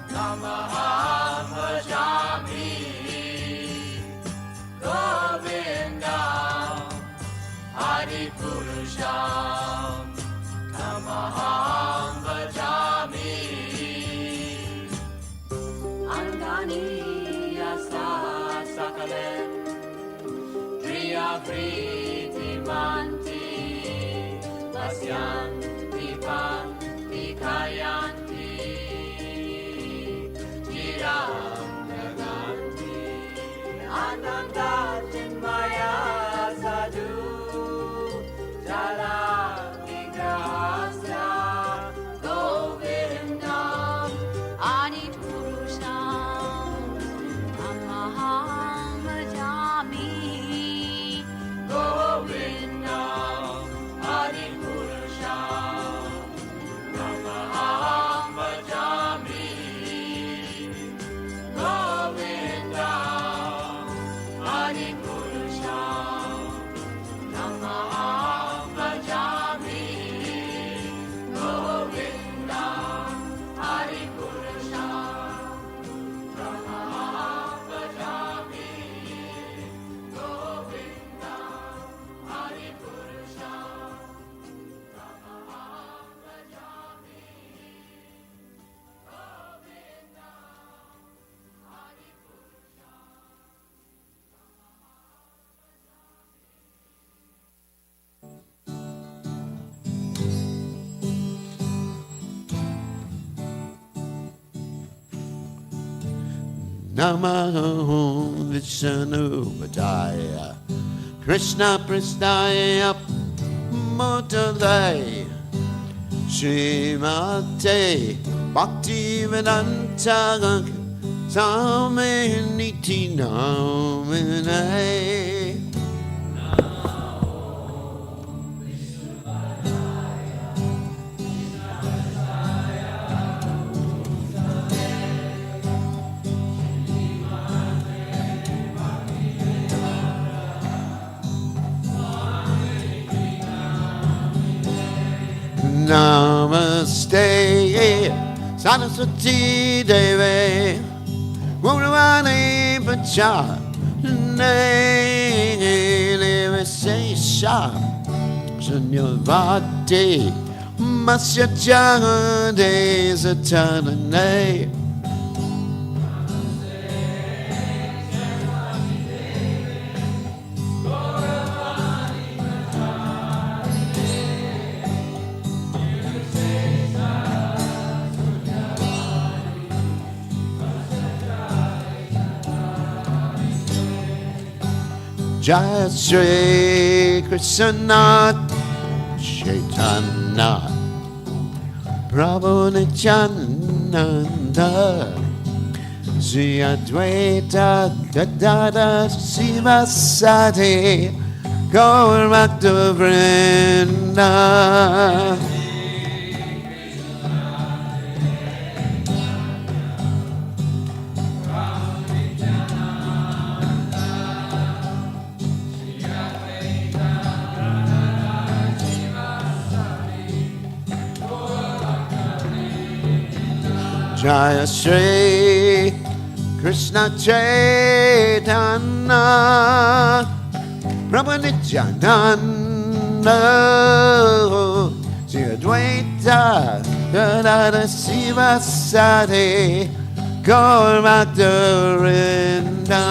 Tamaham Bhajami Govindam Adi Purusham Tamaham Bhajami Angani Yasa Sakalen Priya Priti Manti Vasyan Dipan Kayanti Chiram Naganti Ananda Chinmaya Sadhu Jala Vigrahasya Govindam Adi Purusham Tamaham Bhajami Govindam Adi Purusham Namo Vishnu Padaya Krishna Prasthaya Motale Srimate Bhaktivedanta Swami Niti Namine. Namaste Saraswati Devi Guruvani Pacha Nevasesha Sunyavati Masya Jagade Satanane. Jai Shri Krishna Chaitanya Prabhu Nityananda Sri Advaita Gadada Sivasati Gaur Bhakta Vrinda. Jaya Shri Krishna Chaitanya Prabhu Nityananda Sri Advaita Gadada Sivasati Gaur Bhakta Vrinda.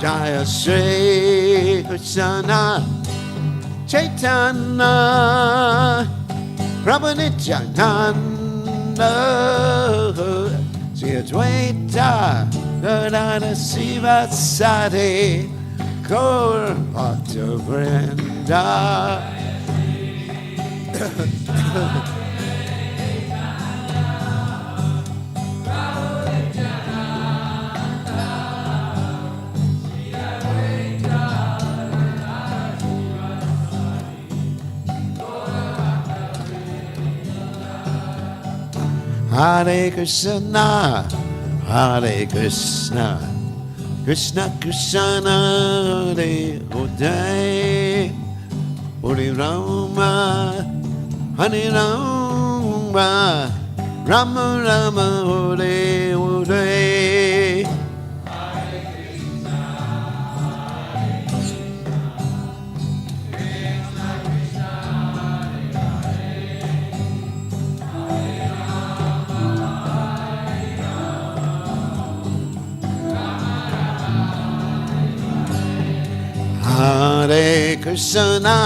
Jaya Shri Krishna Chaitanya Prabhu Nityananda Sri Advaita Gadada Sivasati Gaur Bhakta Vrinda. Hare Krishna, Hare Krishna, Krishna Krishna, Hare Hare, Hare Rama, Hare Rama, Rama Rama, Hare Hare. Hare Krishna,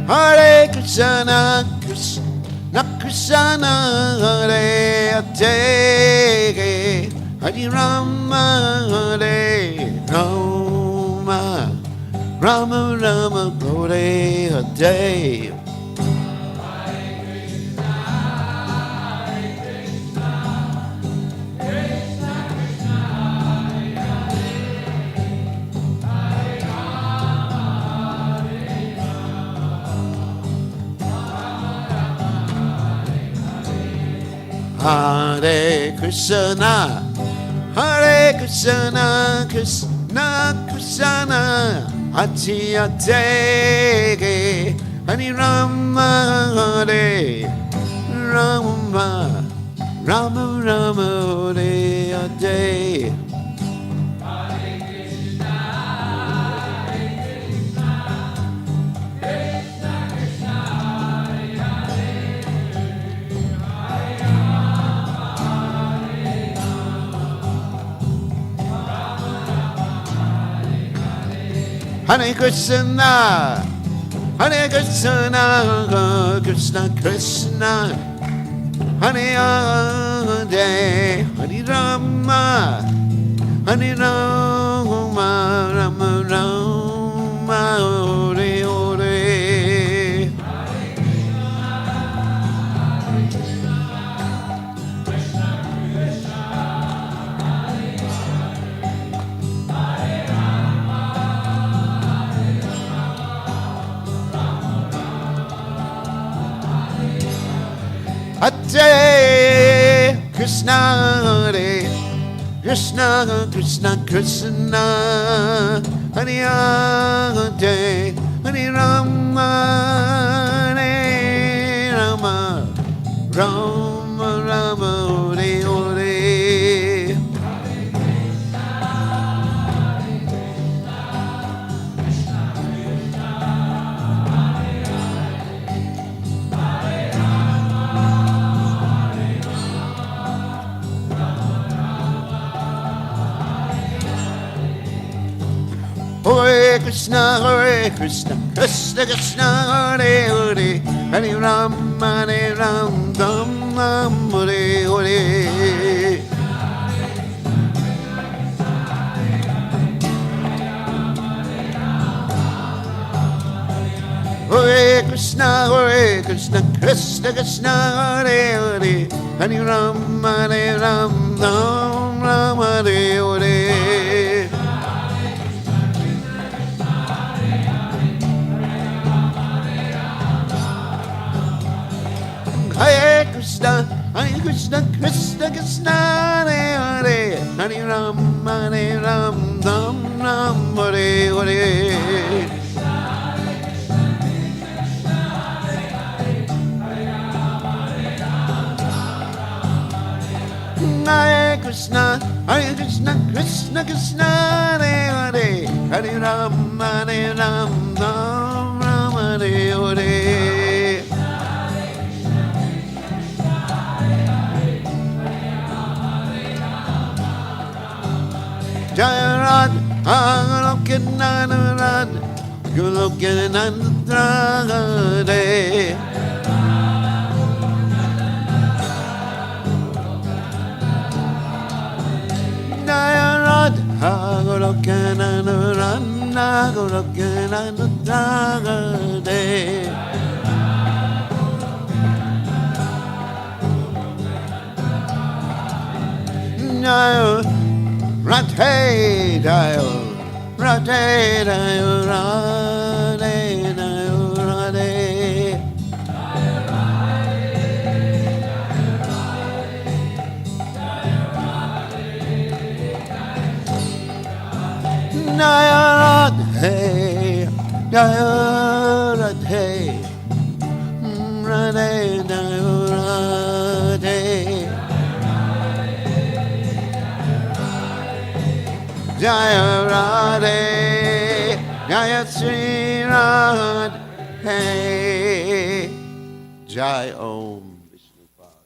Hare Krishna, Krishna Krishna, Hare Hare, Hare Rama, Hare Rama, Rama Rama, Hare Hare. Hare Krishna, Hare Krishna, Krishna Krishna, Hare Hare, Hare Rama, Hare Rama, Rama Rama, Hare Hare. Hare Krishna, Hare Krishna, Krishna Krishna, Hare Hare, Hare Rama, Hare Rama, Rama Rama, Hare Hare. Hare Krishna, Hare Krishna, Krishna Krishna, Hare Hare, Hare Rama, Hare Rama, Rama Rama, Hare Hare. Hare Krishna, Krishna Krishna, Hare Hare, Hare Ram, Hare Ram, Ram Ram, Hare Hare. Hare Krishna, Krishna Krishna, Hare Hare, Hare Ram, Hare Ram, Ram Ram, Hare Hare. Hare Krishna, Krishna Krishna, Hare Hare, Hare Ram, Hare Ram, Ram Ram, Hare Hare. Hare Krishna, Krishna Krishna, Hare Hare, Hare Ram, Hare Ram, Ram Ram, Hare Hare. Jaya Radha, Goloka Radha, Goloka Radha. Jaya Radha, Goloka Radha, Goloka Radha. Jaya Radhe, Jaya Radhe, Jaya Radhe, Jaya Radhe. Jaya Radhe, Jaya Radhe, Radhe, Jaya Radhe. Jaya Radhe, Jaya Sri Radhe, Jai Om Vishnu Pada.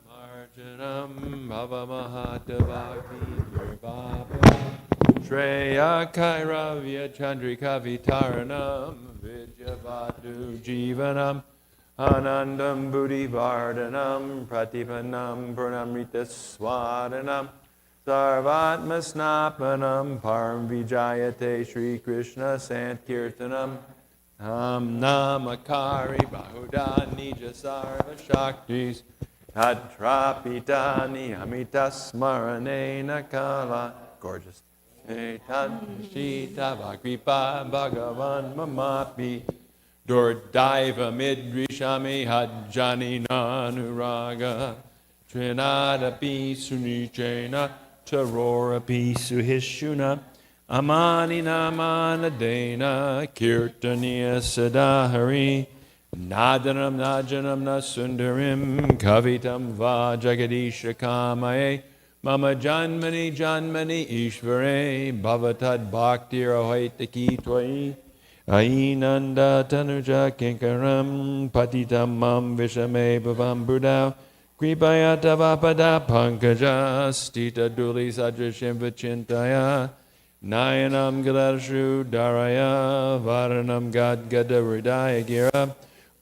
Marjanam Bhava Mahadavaki Shreya Kairavya Chandrika Vitaranam Vijaya Tavadu Jivanam Anandam Buddhi Vardhanam Pratipanam Purnamrita Swadanam Sarvatma Snapanam Param Vijayate Sri Krishna Sankirtanam Nam Namakari Bahuda Nija Sarva Shaktis Atrapitani Amita Smaranena Kala. Gorgeous. Shita Vakripa Bhagavan Mamapi Durdaiva Midrishami Hajjani Nanuraga Trinadapi Sunichena Tarorapi Suhishuna Amani Namanadena Kirtaniya Sadahari Nadanam Najanam Nasundarim Kavitam Va Jagadisha Kamaye Mama Janmani Janmani Ishvare Bhavatad Bhaktir Ahoitaki Twai Ainanda Tanuja Kinkaram Patitam Mam Vishame Bhavam Buddha Kripayata Vapada Pankaja Stita Duli Sadrashim Vachintaya Nayanam Gadarshu Daraya Varanam Gad Gadaridaya Gira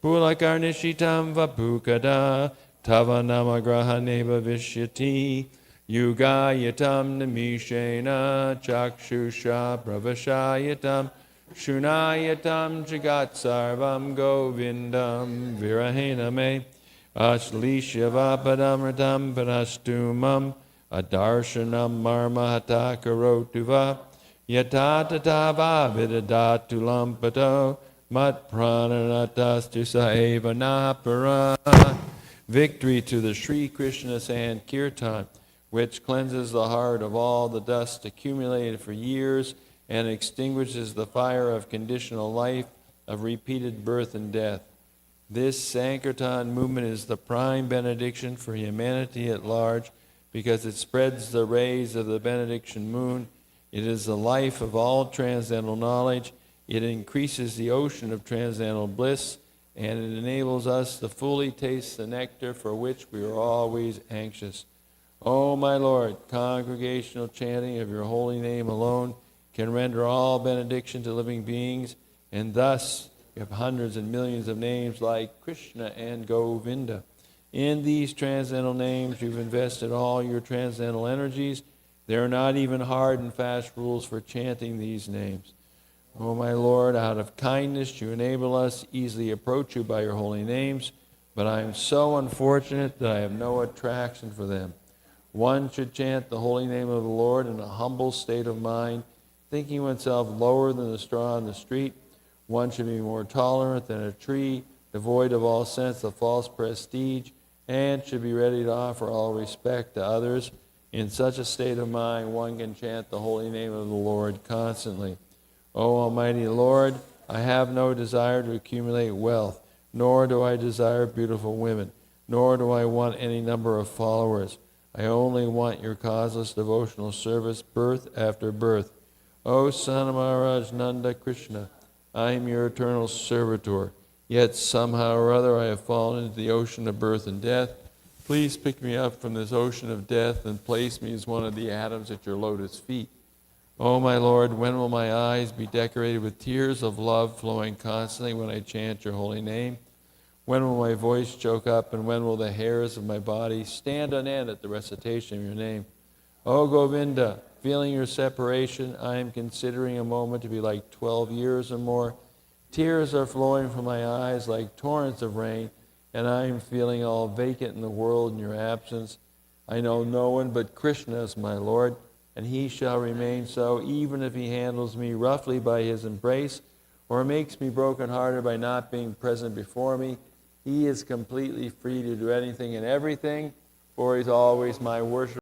Pulakarnishitam Vapukada Tavanamagrahaneva Vishyati Yugayatam Namishena Chakshusha Pravashayatam Shunayatam Jagat Sarvam Govindam Virahena Me Ashlishyavapadamritam Panastumam Adarshanam Marmahata Karotuva Yatatatava Vidadatu Lampato Mat Prananatastu Saeva Napara. Victory to the Sri Krishna Sankirtan, which cleanses the heart of all the dust accumulated for years and extinguishes the fire of conditional life, of repeated birth and death. This Sankirtan movement is the prime benediction for humanity at large because it spreads the rays of the benediction moon. It is the life of all transcendental knowledge. It increases the ocean of transcendental bliss, and it enables us to fully taste the nectar for which we are always anxious. O my Lord, congregational chanting of your holy name alone can render all benediction to living beings, and thus you have hundreds and millions of names like Krishna and Govinda. In these transcendental names, you've invested all your transcendental energies. There are not even hard and fast rules for chanting these names. O my Lord, out of kindness you enable us to easily approach you by your holy names, but I am so unfortunate that I have no attraction for them. One should chant the holy name of the Lord in a humble state of mind, thinking oneself lower than the straw on the street. One should be more tolerant than a tree, devoid of all sense of false prestige, and should be ready to offer all respect to others. In such a state of mind, one can chant the holy name of the Lord constantly. O Almighty Lord, I have no desire to accumulate wealth, nor do I desire beautiful women, nor do I want any number of followers. I only want your causeless devotional service birth after birth. O Son of Maharaj Nanda Krishna, I am your eternal servitor, yet somehow or other I have fallen into the ocean of birth and death. Please pick me up from this ocean of death and place me as one of the atoms at your lotus feet. O my Lord, when will my eyes be decorated with tears of love flowing constantly when I chant your holy name? When will my voice choke up, and when will the hairs of my body stand on end at the recitation of your name? O Govinda, feeling your separation, I am considering a moment to be like 12 years or more. Tears are flowing from my eyes like torrents of rain, and I am feeling all vacant in the world in your absence. I know no one but Krishna is my Lord, and he shall remain so, even if he handles me roughly by his embrace, or makes me brokenhearted by not being present before me. He is completely free to do anything and everything, for he's always my worshiper.